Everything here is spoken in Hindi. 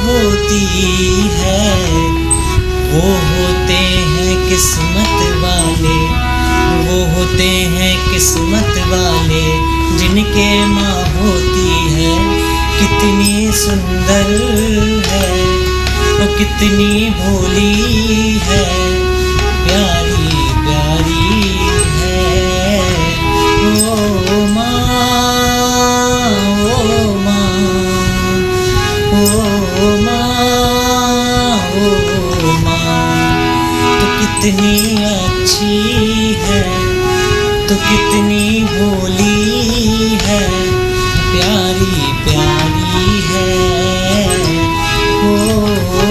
होती है वो होते हैं किस्मत वाले, वो होते हैं किस्मत वाले जिनके माँ होती है। कितनी सुंदर है वो, कितनी भोली है, प्यारी प्यारी है ओ माँ, ओ माँ, ओ माँ, ओ माँ। तो कितनी अच्छी है, तो कितनी भोली है, प्यारी प्यारी है ओ